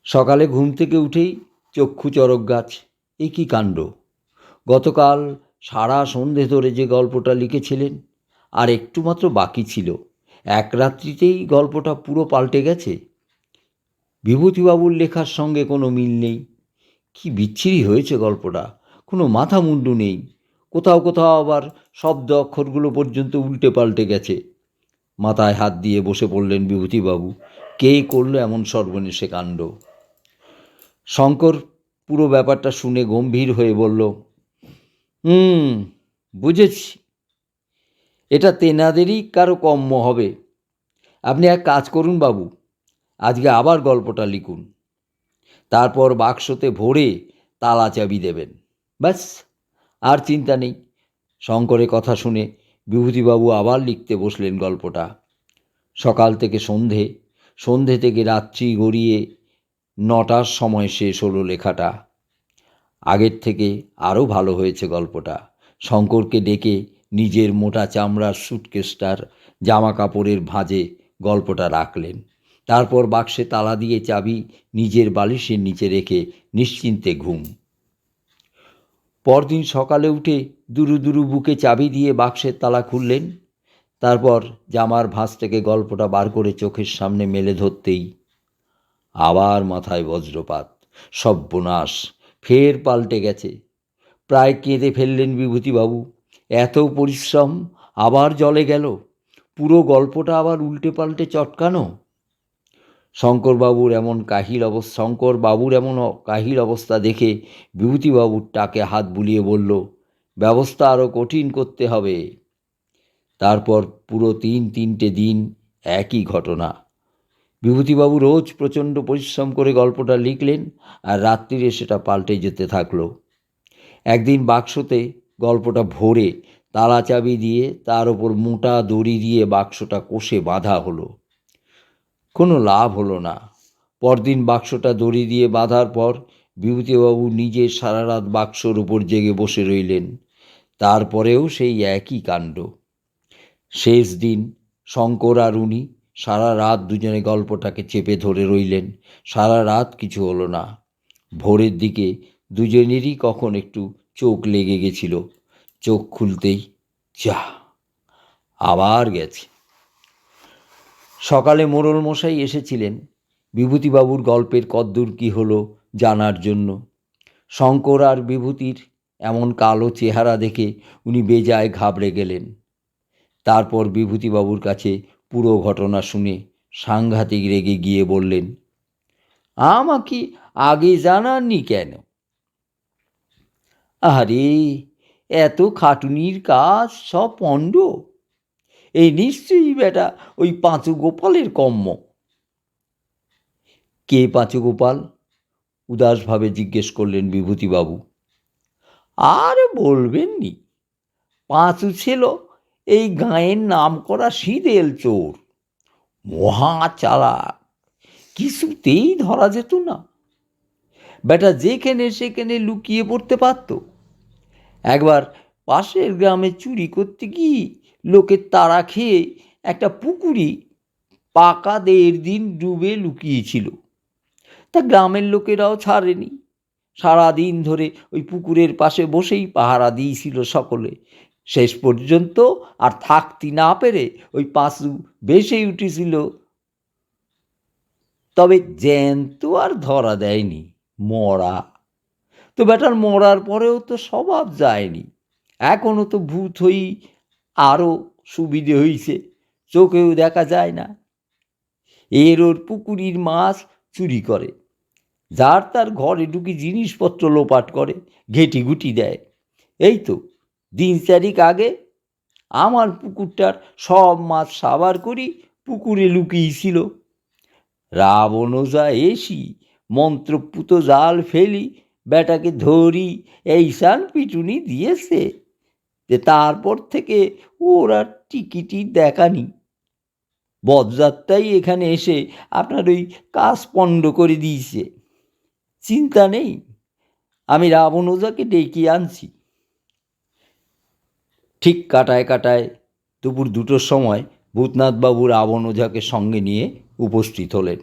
সকালে ঘুম থেকে উঠেই চক্ষু চড়ক গাছ। এ কী কাণ্ড! গতকাল সারা সন্ধে ধরে যে গল্পটা লিখেছিলেন আর একটু মাত্র বাকি ছিল, এক রাত্রিতেই গল্পটা পুরো পাল্টে গেছে। বিভূতিবাবুর লেখার সঙ্গে কোনো মিল নেই। কি বিচ্ছিরি হয়েছে গল্পটা, কোনো মাথা মুন্ডু নেই। কোথাও কোথাও আবার শব্দ অক্ষরগুলো পর্যন্ত উল্টে পাল্টে গেছে। মাথায় হাত দিয়ে বসে পড়লেন বিভূতিবাবু। কে করলো এমন সর্বনেশে কাণ্ড? শঙ্কর পুরো ব্যাপারটা শুনে গম্ভীর হয়ে বলল, হুম, বুঝেছি, এটা তেনাদেরই কারো কম্ম হবে। আপনি এক কাজ করুন বাবু, আজকে আবার গল্পটা লিখুন, তারপর বাক্সতে ভরে তালা চাবি দেবেন। ব্যাস, আর চিন্তা নেই। শঙ্করের কথা শুনে বিভূতিবাবু আবার লিখতে বসলেন গল্পটা। সকাল থেকে সন্ধে, সন্ধে থেকে রাত্রি গড়িয়ে 9টার সময় শেষ হলো লেখাটা। আগের থেকে আরও ভালো হয়েছে গল্পটা। শঙ্করকে ডেকে নিজের মোটা চামড়ার সুটকেসটার জামা কাপড়ের ভাঁজে গল্পটা রাখলেন। তারপর বাক্সে তালা দিয়ে চাবি নিজের বালিশের নিচে রেখে নিশ্চিন্তে ঘুম। পরদিন সকালে উঠে দুরু দুরু বুকে চাবি দিয়ে বাক্সের তালা খুললেন। তারপর জামার ভাঁজ থেকে গল্পটা বার করে চোখের সামনে মেলে ধরতেই আবার মাথায় বজ্রপাত। সর্বনাশ, ফের পাল্টে গেছে। প্রায় কেঁদে ফেললেন বিভূতিবাবু। এত পরিশ্রম আবার জলে গেল, পুরো গল্পটা আবার উল্টে পাল্টে চটকানো। শঙ্করবাবুর এমন কাহিল অবস্থা দেখে বিভূতিবাবুর টাকে হাত বুলিয়ে বলল, ব্যবস্থা আরও কঠিন করতে হবে। তারপর পুরো তিনটে দিন একই ঘটনা। বিভূতিবাবু রোজ প্রচণ্ড পরিশ্রম করে গল্পটা লিখলেন, আর রাত্রিরে সেটা পাল্টে যেতে থাকলো। একদিন বাক্সতে গল্পটা ভরে তালা চাবি দিয়ে তার ওপর মোটা দড়ি দিয়ে বাক্সটা কষে বাঁধা হলো। কোনো লাভ হলো না। পরদিন বাক্সটা দড়ি দিয়ে বাঁধার পর বিভূতিবাবু নিজে সারা রাত বাক্সর উপর জেগে বসে রইলেন। তারপরেও সেই একই কাণ্ড। শেষ দিন শঙ্কর আর উনি সারা রাত দুজনে গল্পটাকে চেপে ধরে রইলেন। সারা রাত কিছু হলো না। ভোরের দিকে দুজনেরই কখন একটু চোখ লেগে গেছিল। চোখ খুলতেই যা, আবার গেছে। সকালে মোড়ল মশাই এসেছিলেন বিভূতিবাবুর গল্পের কদ্দূর কী হলো জানার জন্য। শঙ্কর আর বিভূতির এমন কালো চেহারা দেখে উনি বেজায় ঘাবড়ে গেলেন। তারপর বিভূতিবাবুর কাছে পুরো ঘটনা শুনে সাংঘাতিক রেগে গিয়ে বললেন, আমাকে আগে জানাননি কেন? আরে, এত খাটুনির কাজ সব পণ্ড। এই নিশ্চয়ই বেটা ওই পাঁচু গোপালের কম্ম। কে পাঁচু গোপাল? উদাসভাবে জিজ্ঞেস করলেন বিভূতিবাবু। আর বলবেন নি, পাঁচু ছিল এই গাঁয়ের নাম করা সিদেল চোর, মহা চালাক, কিছুতেই ধরা যেত না। বেটা যেখানে সেখানে লুকিয়ে পড়তে পারত। একবার পাশের গ্রামে চুরি করতে গিয়ে লোকের তাড়া খেয়ে একটা পুকুরি পাকা 1.5 দিন ডুবে লুকিয়েছিল। তা গ্রামের লোকেরাও ছাড়েনি। সারাদিন ধরে ওই পুকুরের পাশে বসেই পাহারা দিয়েছিল সকলে। শেষ পর্যন্ত আর থাকতে না পেরে ওই পাঁচু বেসেই উঠেছিল। তবে জ্যান্ত আর ধরা দেয়নি, মরা। তো বেটার মরার পরেও তো স্বভাব যায়নি। এখনও তো ভূত হয়েই আরও সুবিধে হয়েছে, চোখেও দেখা যায় না। ওর পুকুরির মাছ চুরি করে, যার তার ঘরে ঢুকি জিনিসপত্র লোপাট করে, ঘেঁটিঘুটি দেয়। এই তো দিন 4 আগে আমার পুকুরটার সব মাছ সাবার করি পুকুরে লুকিয়েছিল। রাবণজা এসি মন্ত্রপুত জাল ফেলি, বেটাকে ধরি, এই সান পিটুনি দিয়েছে যে তারপর থেকে ওরা টিকিটি দেখানি। বজ্জাতটাই এখানে এসে আপনার ওই কাজ পণ্ড করে দিয়েছে। চিন্তা নেই, আমি রাবণ ওজাকে ডেকে আনছি। ঠিক কাটায় কাটায় দুপুর 2টোর সময় ভূতনাথবাবু রাবণ ওঝাকে সঙ্গে নিয়ে উপস্থিত হলেন।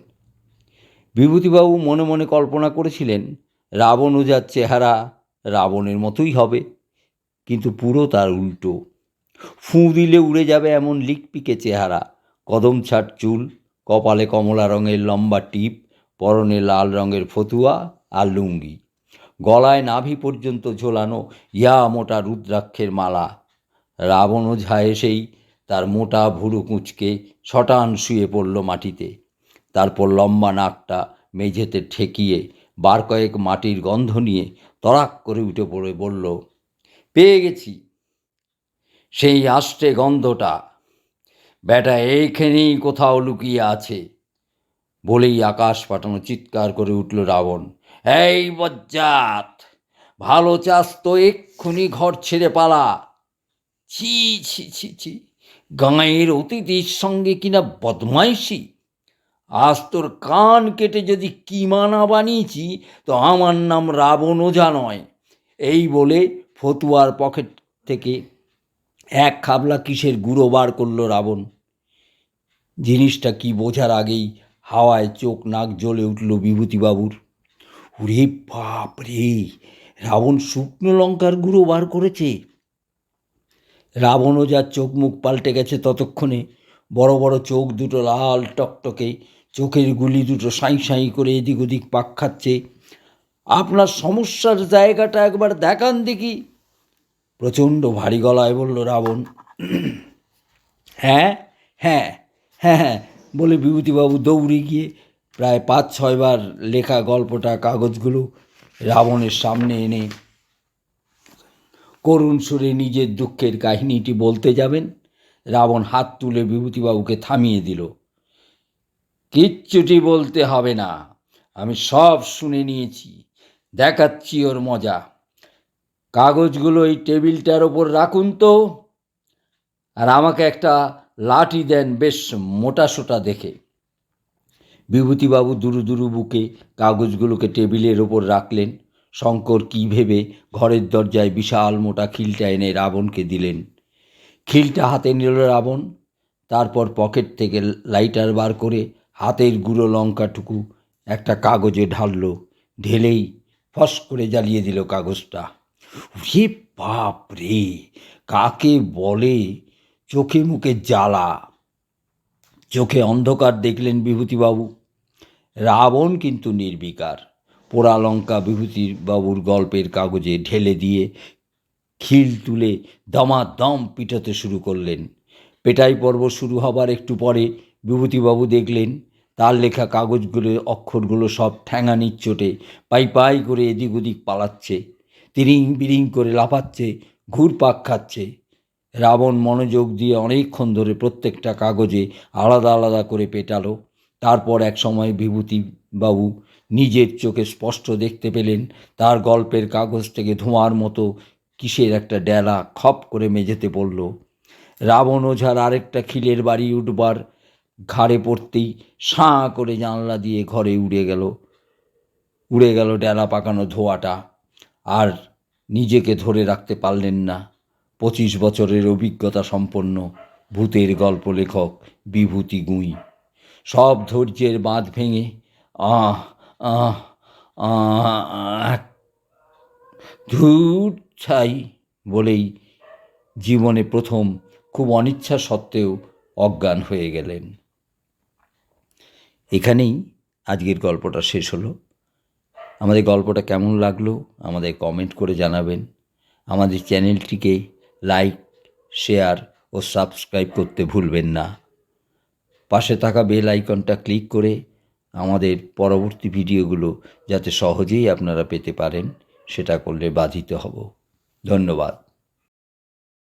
বিভূতিবাবু মনে মনে কল্পনা করেছিলেন রাবণ ওঝার চেহারা রাবণের মতোই হবে, কিন্তু পুরো তার উল্টো। ফুঁ দিলে উড়ে যাবে এমন লিকপিকে চেহারা, কদম ছাট চুল, কপালে কমলা রঙের লম্বা টিপ, পরনে লাল রঙের ফতুয়া আর লুঙ্গি, গলায় নাভি পর্যন্ত ঝোলানো ইয়া মোটা রুদ্রাক্ষের মালা। রাবণ ওঝা এসেই তার মোটা ভুরু কুঁচকে শটান শুয়ে পড়ল মাটিতে। তারপর লম্বা নাকটা মেঝেতে ঠেকিয়ে বার কয়েক মাটির গন্ধ নিয়ে তড়াক করে উঠে পড়ে বলল, পেয়ে গেছি সেই আষ্টে গন্ধটা, ব্যাটা এইখানেই কোথাও লুকিয়ে আছে। বলেই আকাশ পাঠানো চিৎকার করে উঠল রাবণ, এই বজ্জাত, ভালো চাস তো এক্ষুনি ঘর ছেড়ে পালা। ছি ছি ছি ছি, গাঁয়ের অতিথির সঙ্গে কিনা বদমাইশি! আজ তোর কান কেটে যদি কিমা না বানিয়েছি তো আমার নাম রাবণ ওঝা নয়। এই বলে ফতুয়ার পকেট থেকে এক খাবলা কিসের গুঁড়ো বার করল রাবণ। জিনিসটা কি বোঝার আগেই হাওয়ায় চোখ নাক জ্বলে উঠল বিভূতিবাবুর। ওরে বাপ রে, রাবণ শুকনো লঙ্কার গুঁড়ো বার করেছে! রাবণ ওঝার চোখ মুখ পাল্টে গেছে ততক্ষণে। বড় বড় চোখ দুটো লাল টকটকে, চোখের গুলি দুটো সাঁই সাঁই করে এদিক ওদিক পাক খাচ্ছে। আপনার সমস্যার জায়গাটা একবার দেখান দেখি, প্রচণ্ড ভারী গলায় বলল রাবণ। হ্যাঁ হ্যাঁ হ্যাঁ হ্যাঁ বলে বিভূতিবাবু দৌড়ে গিয়ে প্রায় 5-6 বার লেখা গল্পটা কাগজগুলো রাবণের সামনে এনে করুণ সুরে নিজের দুঃখের কাহিনীটি বলতে যাবেন, রাবণ হাত তুলে বিভূতিবাবুকে থামিয়ে দিল। কিচ্ছুটি বলতে হবে না, আমি সব শুনে নিয়েছি, দেখাচ্ছি ওর মজা। কাগজগুলো এই টেবিলটার ওপর রাখুন তো, আর আমাকে একটা লাঠি দেন বেশ মোটাসোটা দেখে। বিভূতিবাবু দুরু দুরু বুকে কাগজগুলোকে টেবিলের ওপর রাখলেন। শঙ্কর কী ভেবে ঘরের দরজায় বিশাল মোটা খিলটা এনে রাবণকে দিলেন। খিলটা হাতে নিল রাবণ, তারপর পকেট থেকে লাইটার বার করে হাতের গুঁড়ো লঙ্কাটুকু একটা কাগজে ঢালল, ঢেলেই ফস করে জ্বালিয়ে দিল কাগজটা। রে বাপ রে, কাকে বলে চোখে মুখে জ্বালা! চোখে অন্ধকার দেখলেন বিভূতিবাবু। রাবণ কিন্তু নির্বিকার। পোড়া লঙ্কা বিভূতিবাবুর গল্পের কাগজে ঢেলে দিয়ে খিল তুলে দমাদম পিটাতে শুরু করলেন। পেটাই পর্ব শুরু হবার একটু পরে বিভূতিবাবু দেখলেন তার লেখা কাগজগুলোর অক্ষরগুলো সব ঠ্যাঙানির চোটে পাই পাই করে এদিক ওদিক পালাচ্ছে, তিরিং বিরিং করে লাফাচ্ছে, ঘুরপাক খাচ্ছে। রাবণ মনোযোগ দিয়ে অনেকক্ষণ ধরে প্রত্যেকটা কাগজে আলাদা আলাদা করে পেটালো। তারপর এক সময় বিভূতিবাবু নিজের চোখে স্পষ্ট দেখতে পেলেন তার গল্পের কাগজ থেকে ধোঁয়ার মতো কিসের একটা ডেলা খপ করে মেঝেতে পড়ল। রাবণ ওঝার আরেকটা খিলের বাড়ি উঠবার ঘাড়ে পড়তেই সাঁ করে জানলা দিয়ে ঘরে উড়ে গেল ডেলা পাকানো ধোঁয়াটা। আর নিজেকে ধরে রাখতে পারলেন না 25 বছরের অভিজ্ঞতা সম্পন্ন ভূতের গল্প লেখক বিভূতি গুঁই। সব ধৈর্যের বাঁধ ভেঙে আহ আহ আহ ধূর ছাই বলেই জীবনে প্রথম খুব অনিচ্ছা সত্ত্বেও অজ্ঞান হয়ে গেলেন। এখানেই আজকের গল্পটা শেষ হলো। আমাদের গল্পটা কেমন লাগলো আমাদের কমেন্ট করে জানাবেন। আমাদের চ্যানেলটিকে লাইক, শেয়ার ও সাবস্ক্রাইব করতে ভুলবেন না। পাশে থাকা বেল আইকনটা ক্লিক করে আমাদের পরবর্তী ভিডিওগুলো যাতে সহজেই আপনারা পেতে পারেন সেটা করলে বাধিত হব। ধন্যবাদ।